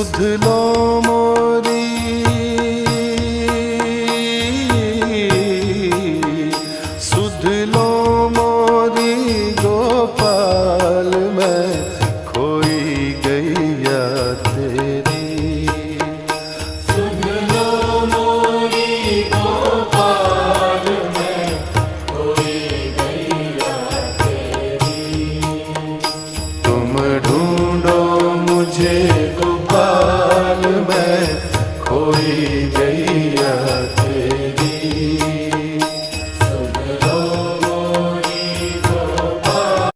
सुध लो मोरी सुध लो मोरी गोपाल मैं खोई गैया तेरी। सुध लो मोरी गोपाल मैं खोई गैया तेरी। तुम ढूंढो मुझे